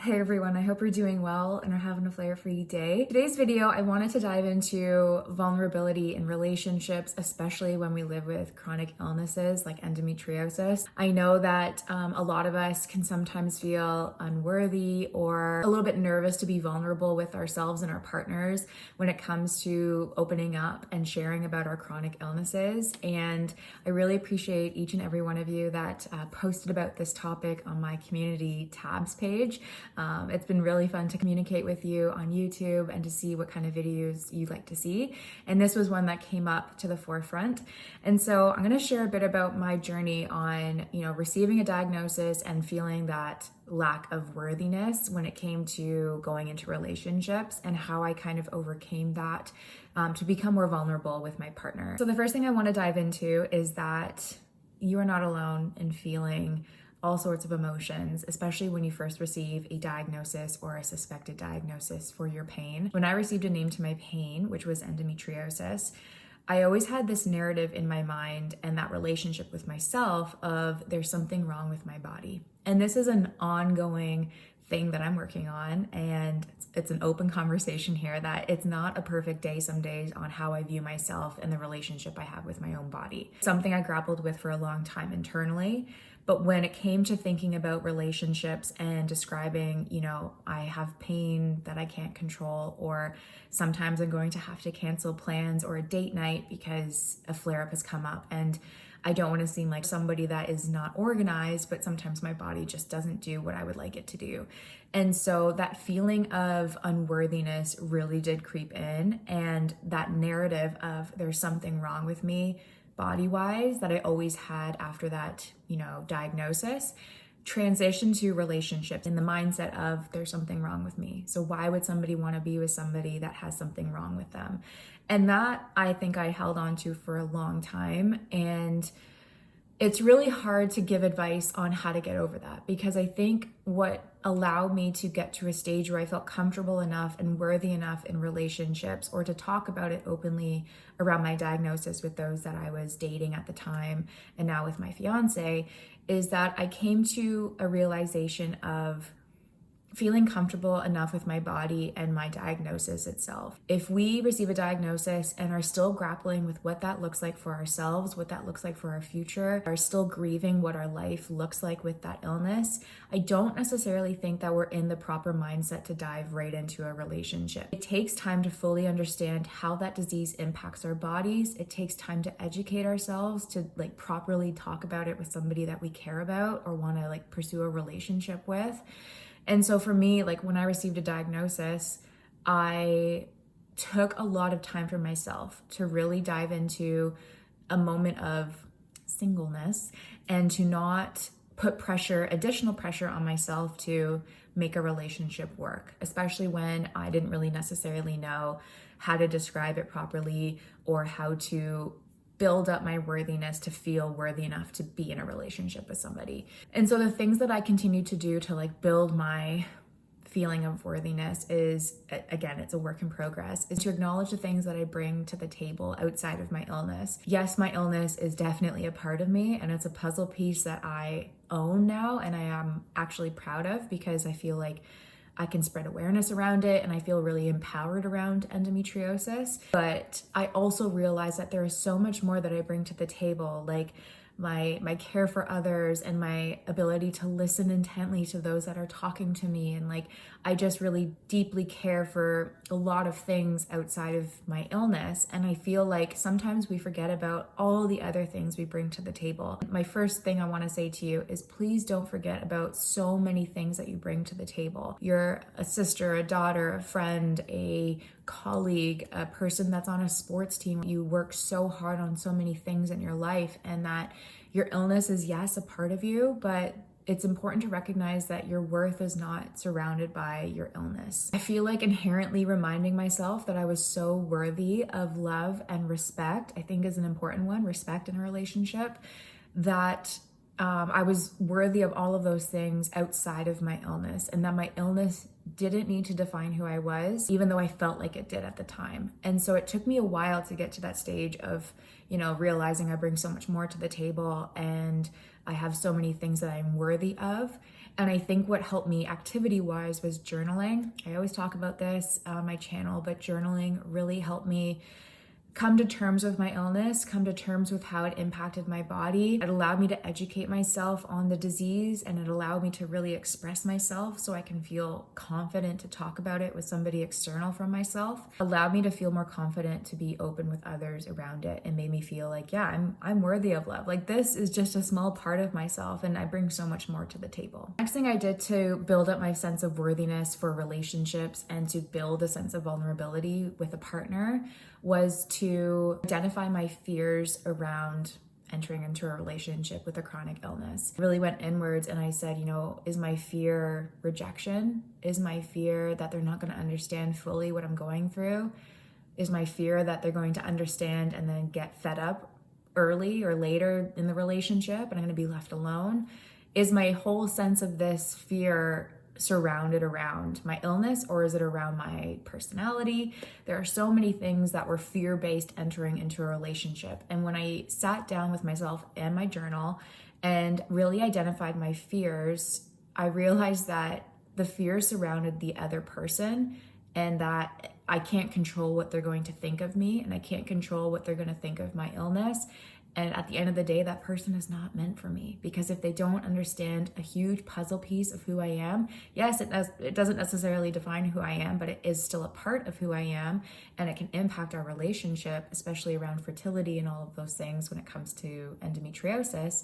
Hey everyone, I hope you're doing well and are having a flare-free day. Today's video, I wanted to dive into vulnerability in relationships, especially when we live with chronic illnesses like endometriosis. I know that a lot of us can sometimes feel unworthy or a little bit nervous to be vulnerable with ourselves and our partners when it comes to opening up and sharing about our chronic illnesses. And I really appreciate each and every one of you that posted about this topic on my community tabs page. It's been really fun to communicate with you on YouTube and to see what kind of videos you'd like to see. And this was one that came up to the forefront. And so I'm going to share a bit about my journey on, receiving a diagnosis and feeling that lack of worthiness when it came to going into relationships and how I kind of overcame that to become more vulnerable with my partner. So the first thing I want to dive into is that you are not alone in feeling all sorts of emotions, especially when you first receive a diagnosis or a suspected diagnosis for your pain. When I received a name to my pain, which was endometriosis, I always had this narrative in my mind and that relationship with myself of there's something wrong with my body. And this is an ongoing thing that I'm working on, and it's an open conversation here that it's not a perfect day some days on how I view myself and the relationship I have with my own body. Something I grappled with for a long time internally, but when it came to thinking about relationships and describing, I have pain that I can't control, or sometimes I'm going to have to cancel plans or a date night because a flare-up has come up, and I don't want to seem like somebody that is not organized, but sometimes my body just doesn't do what I would like it to do. And so that feeling of unworthiness really did creep in, and that narrative of there's something wrong with me body-wise that I always had after that, diagnosis, transitioned to relationships in the mindset of there's something wrong with me. So why would somebody want to be with somebody that has something wrong with them? And that I think I held on to for a long time. And it's really hard to give advice on how to get over that, because I think what allowed me to get to a stage where I felt comfortable enough and worthy enough in relationships, or to talk about it openly around my diagnosis with those that I was dating at the time and now with my fiance, is that I came to a realization of feeling comfortable enough with my body and my diagnosis itself. If we receive a diagnosis and are still grappling with what that looks like for ourselves, what that looks like for our future, are still grieving what our life looks like with that illness, I don't necessarily think that we're in the proper mindset to dive right into a relationship. It takes time to fully understand how that disease impacts our bodies. It takes time to educate ourselves, to properly talk about it with somebody that we care about or want to pursue a relationship with. And so for me, when I received a diagnosis, I took a lot of time for myself to really dive into a moment of singleness and to not put additional pressure on myself to make a relationship work, especially when I didn't really necessarily know how to describe it properly or how to build up my worthiness to feel worthy enough to be in a relationship with somebody. And so the things that I continue to do to build my feeling of worthiness is, again, it's a work in progress, is to acknowledge the things that I bring to the table outside of my illness. Yes, my illness is definitely a part of me, and it's a puzzle piece that I own now and I am actually proud of, because I feel like I can spread awareness around it and I feel really empowered around endometriosis. But I also realize that there is so much more that I bring to the table, like my care for others and my ability to listen intently to those that are talking to me. And I just really deeply care for a lot of things outside of my illness. And I feel like sometimes we forget about all the other things we bring to the table. My first thing I want to say to you is please don't forget about so many things that you bring to the table. You're a sister, a daughter, a friend, a colleague, a person that's on a sports team. You work so hard on so many things in your life, and that your illness is, yes, a part of you, but it's important to recognize that your worth is not surrounded by your illness. I feel like inherently reminding myself that I was so worthy of love and respect, I think is an important one, respect in a relationship, that I was worthy of all of those things outside of my illness, and that my illness didn't need to define who I was, even though I felt like it did at the time. And so it took me a while to get to that stage of, realizing I bring so much more to the table and I have so many things that I'm worthy of. And I think what helped me activity-wise was journaling. I always talk about this on my channel, but journaling really helped me come to terms with my illness, come to terms with how it impacted my body. It allowed me to educate myself on the disease, and it allowed me to really express myself so I can feel confident to talk about it with somebody external from myself. It allowed me to feel more confident to be open with others around it, and made me feel like, yeah, I'm worthy of love. Like, this is just a small part of myself, and I bring so much more to the table. Next thing I did to build up my sense of worthiness for relationships and to build a sense of vulnerability with a partner was to identify my fears around entering into a relationship with a chronic illness. I really went inwards and I said, is my fear rejection? Is my fear that they're not going to understand fully what I'm going through? Is my fear that they're going to understand and then get fed up early or later in the relationship and I'm going to be left alone? Is my whole sense of this fear surrounded around my illness, or is it around my personality? There are so many things that were fear-based entering into a relationship. And when I sat down with myself and my journal and really identified my fears, I realized that the fears surrounded the other person, and that I can't control what they're going to think of me, and I can't control what they're going to think of my illness. And at the end of the day, that person is not meant for me, because if they don't understand a huge puzzle piece of who I am, yes, it doesn't necessarily define who I am, but it is still a part of who I am, and it can impact our relationship, especially around fertility and all of those things when it comes to endometriosis.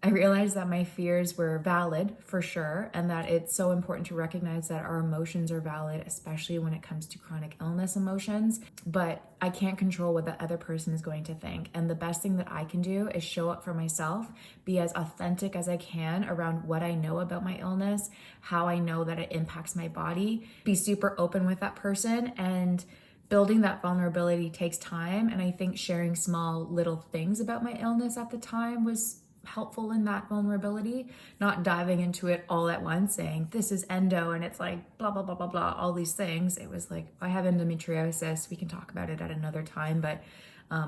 I realized that my fears were valid for sure, and that it's so important to recognize that our emotions are valid, especially when it comes to chronic illness emotions. But I can't control what the other person is going to think. And the best thing that I can do is show up for myself, be as authentic as I can around what I know about my illness, how I know that it impacts my body, be super open with that person. And building that vulnerability takes time. And I think sharing small little things about my illness at the time was helpful in that vulnerability, not diving into it all at once saying this is endo and it's like blah blah blah blah blah, all these things. It was like, I have endometriosis, we can talk about it at another time, but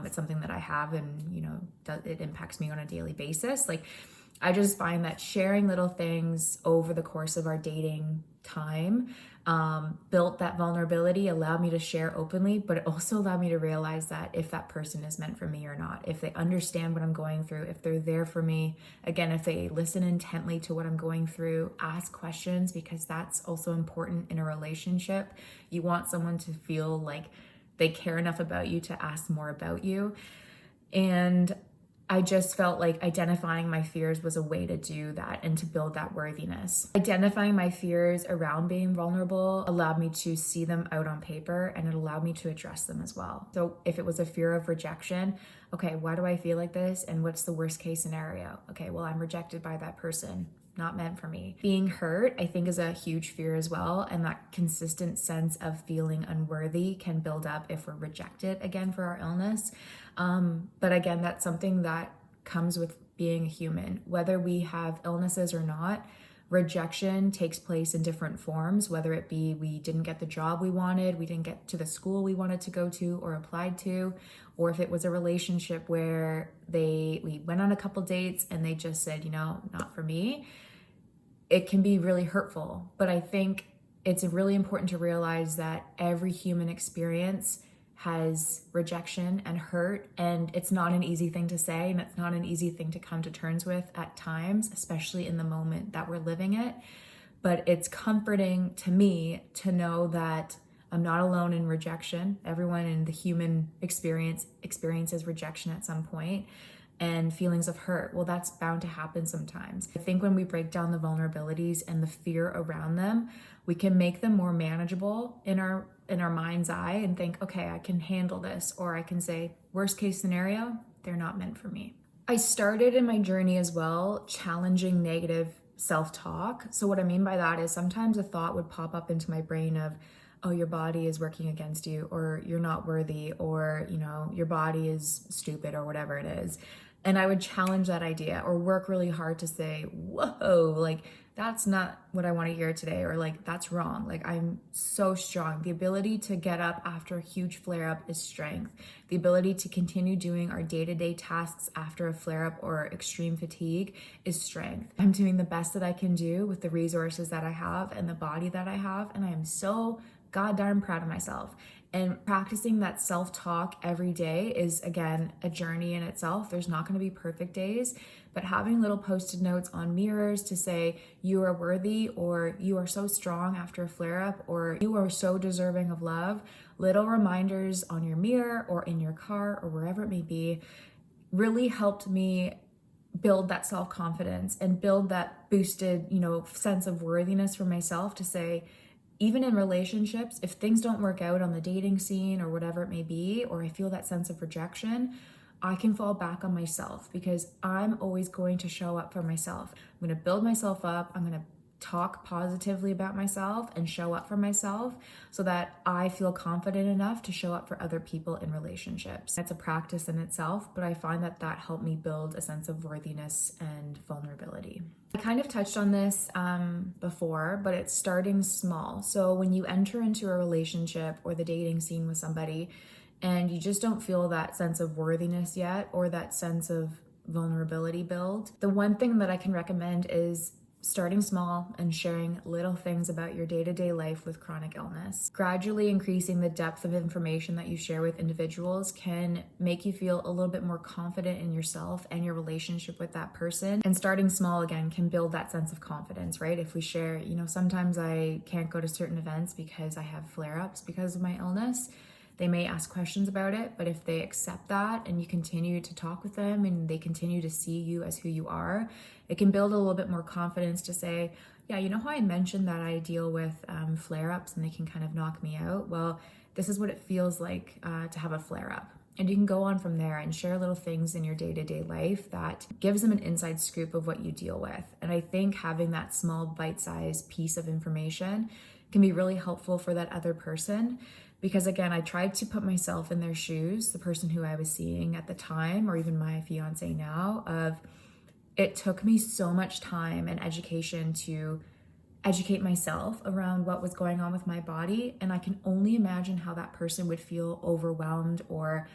it's something that I have, and it impacts me on a daily basis. Like, I just find that sharing little things over the course of our dating time built that vulnerability, allowed me to share openly, but it also allowed me to realize that if that person is meant for me or not, if they understand what I'm going through, if they're there for me, again, if they listen intently to what I'm going through, ask questions, because that's also important in a relationship. You want someone to feel like they care enough about you to ask more about you. And I just felt like identifying my fears was a way to do that and to build that worthiness. Identifying my fears around being vulnerable allowed me to see them out on paper, and it allowed me to address them as well. So if it was a fear of rejection, okay, why do I feel like this? And what's the worst case scenario? Okay, well, I'm rejected by that person. Not meant for me. Being hurt, I think, is a huge fear as well. And that consistent sense of feeling unworthy can build up if we're rejected again for our illness. But again, that's something that comes with being a human. Whether we have illnesses or not, rejection takes place in different forms, whether it be we didn't get the job we wanted, we didn't get to the school we wanted to go to or applied to, or if it was a relationship where we went on a couple dates and they just said, not for me. It can be really hurtful, but I think it's really important to realize that every human experience has rejection and hurt, and it's not an easy thing to say, and it's not an easy thing to come to terms with at times, especially in the moment that we're living it. But it's comforting to me to know that I'm not alone in rejection. Everyone in the human experiences rejection at some point. And feelings of hurt, well, that's bound to happen sometimes. I think when we break down the vulnerabilities and the fear around them, we can make them more manageable in our mind's eye and think, okay, I can handle this. Or I can say, worst case scenario, they're not meant for me. I started in my journey as well challenging negative self-talk. So what I mean by that is sometimes a thought would pop up into my brain of, oh, your body is working against you, or you're not worthy, or, your body is stupid, or whatever it is. And I would challenge that idea or work really hard to say, whoa, like that's not what I want to hear today, or like that's wrong. Like I'm so strong. The ability to get up after a huge flare up is strength. The ability to continue doing our day-to-day tasks after a flare up or extreme fatigue is strength. I'm doing the best that I can do with the resources that I have and the body that I have, and I am so goddamn proud of myself. And practicing that self-talk every day is, again, a journey in itself. There's not going to be perfect days, but having little post-it notes on mirrors to say you are worthy, or you are so strong after a flare-up, or you are so deserving of love, little reminders on your mirror or in your car or wherever it may be, really helped me build that self-confidence and build that boosted, sense of worthiness for myself to say, even in relationships, if things don't work out on the dating scene or whatever it may be, or I feel that sense of rejection, I can fall back on myself because I'm always going to show up for myself. I'm going to build myself up. I'm going to talk positively about myself and show up for myself so that I feel confident enough to show up for other people in relationships. It's a practice in itself, but I find that helped me build a sense of worthiness and vulnerability. I kind of touched on this before, but it's starting small. So when you enter into a relationship or the dating scene with somebody and you just don't feel that sense of worthiness yet, or that sense of vulnerability build, the one thing that I can recommend is starting small and sharing little things about your day-to-day life with chronic illness. Gradually increasing the depth of information that you share with individuals can make you feel a little bit more confident in yourself and your relationship with that person. And starting small, again, can build that sense of confidence, right? If we share, sometimes I can't go to certain events because I have flare-ups because of my illness. They may ask questions about it, but if they accept that and you continue to talk with them and they continue to see you as who you are, it can build a little bit more confidence to say, yeah, you know how I mentioned that I deal with flare-ups and they can kind of knock me out? Well, this is what it feels like to have a flare-up. And you can go on from there and share little things in your day-to-day life that gives them an inside scoop of what you deal with. And I think having that small bite-sized piece of information can be really helpful for that other person. Because again, I tried to put myself in their shoes, the person who I was seeing at the time, or even my fiance now, it took me so much time and education to educate myself around what was going on with my body. And I can only imagine how that person would feel overwhelmed or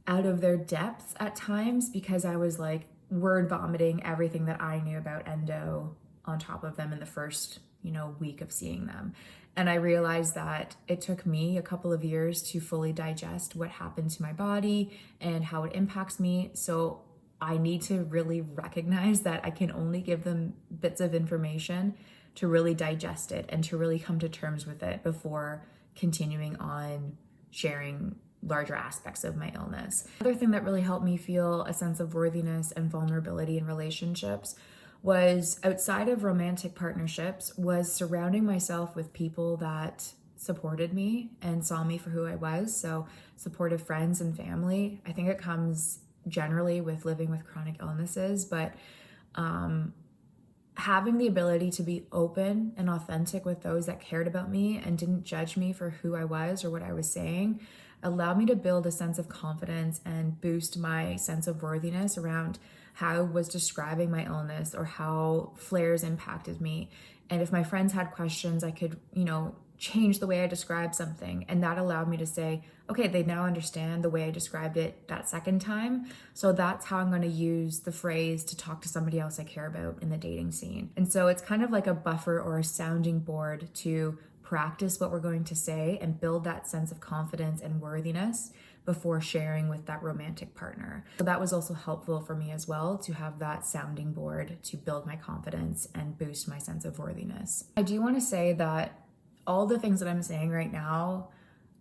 out of their depths at times, because I was like word vomiting everything that I knew about endo on top of them in the first, week of seeing them. And I realized that it took me a couple of years to fully digest what happened to my body and how it impacts me. So I need to really recognize that I can only give them bits of information to really digest it and to really come to terms with it before continuing on sharing larger aspects of my illness. Another thing that really helped me feel a sense of worthiness and vulnerability in relationships was, outside of romantic partnerships, was surrounding myself with people that supported me and saw me for who I was. So supportive friends and family. I think it comes generally with living with chronic illnesses, but having the ability to be open and authentic with those that cared about me and didn't judge me for who I was or what I was saying allowed me to build a sense of confidence and boost my sense of worthiness around how I was describing my illness or how flares impacted me. And if my friends had questions, I could, change the way I described something. And that allowed me to say, okay, they now understand the way I described it that second time. So that's how I'm going to use the phrase to talk to somebody else I care about in the dating scene. And so it's kind of like a buffer or a sounding board to practice what we're going to say and build that sense of confidence and worthiness before sharing with that romantic partner. So that was also helpful for me as well, to have that sounding board to build my confidence and boost my sense of worthiness. I do want to say that all the things that I'm saying right now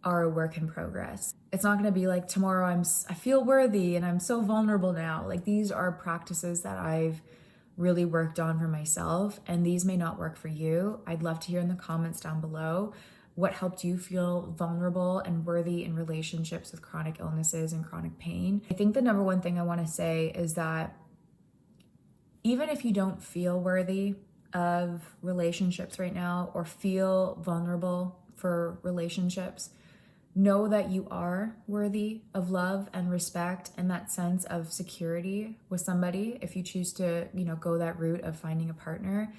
are a work in progress. It's not going to be like tomorrow I feel worthy and I'm so vulnerable now. Like, these are practices that I've really worked on for myself, and these may not work for you. I'd love to hear in the comments down below what helped you feel vulnerable and worthy in relationships with chronic illnesses and chronic pain. I think the number one thing I want to say is that even if you don't feel worthy of relationships right now or feel vulnerable for relationships, Know that you are worthy of love and respect and that sense of security with somebody. If you choose to, go that route of finding a partner,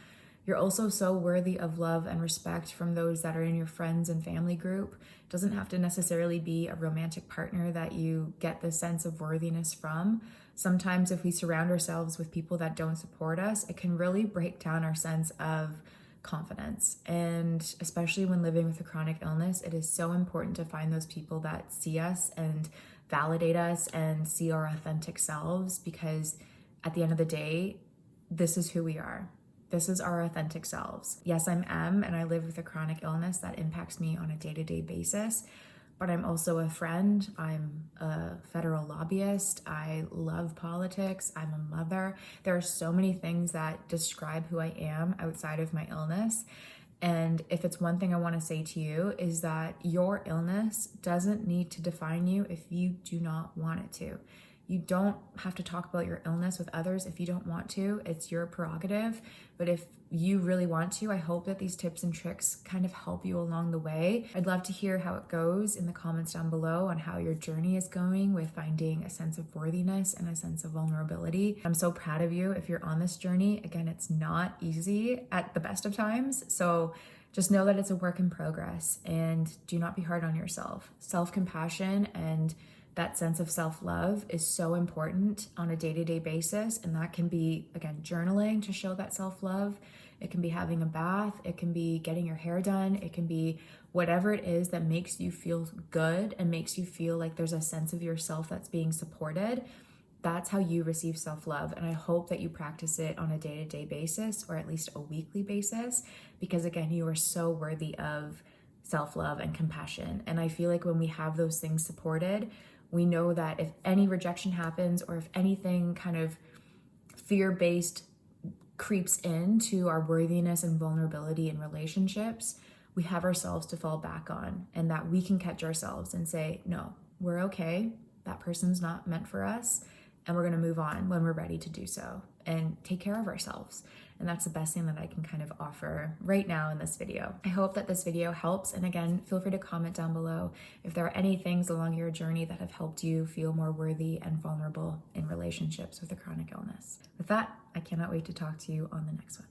you're also so worthy of love and respect from those that are in your friends and family group. It doesn't have to necessarily be a romantic partner that you get this sense of worthiness from. Sometimes if we surround ourselves with people that don't support us, it can really break down our sense of confidence. And especially when living with a chronic illness, it is so important to find those people that see us and validate us and see our authentic selves, because at the end of the day, this is who we are. This is our authentic selves. Yes, I'm M, and I live with a chronic illness that impacts me on a day-to-day basis, but I'm also a friend. I'm a federal lobbyist. I love politics. I'm a mother. There are so many things that describe who I am outside of my illness. And if it's one thing I want to say to you, is that your illness doesn't need to define you if you do not want it to. You don't have to talk about your illness with others if you don't want to. It's your prerogative. But if you really want to, I hope that these tips and tricks kind of help you along the way. I'd love to hear how it goes in the comments down below on how your journey is going with finding a sense of worthiness and a sense of vulnerability. I'm so proud of you if you're on this journey. Again, it's not easy at the best of times. So just know that it's a work in progress, and do not be hard on yourself. Self-compassion and that sense of self-love is so important on a day-to-day basis. And that can be, again, journaling to show that self-love. It can be having a bath. It can be getting your hair done. It can be whatever it is that makes you feel good and makes you feel like there's a sense of yourself that's being supported. That's how you receive self-love. And I hope that you practice it on a day-to-day basis, or at least a weekly basis, because again, you are so worthy of self-love and compassion. And I feel like when we have those things supported, we know that if any rejection happens, or if anything kind of fear-based creeps into our worthiness and vulnerability in relationships, we have ourselves to fall back on, and that we can catch ourselves and say, no, we're okay. That person's not meant for us. And we're going to move on when we're ready to do so and take care of ourselves. And that's the best thing that I can kind of offer right now in this video. I hope that this video helps. And again, feel free to comment down below if there are any things along your journey that have helped you feel more worthy and vulnerable in relationships with a chronic illness. With that, I cannot wait to talk to you on the next one.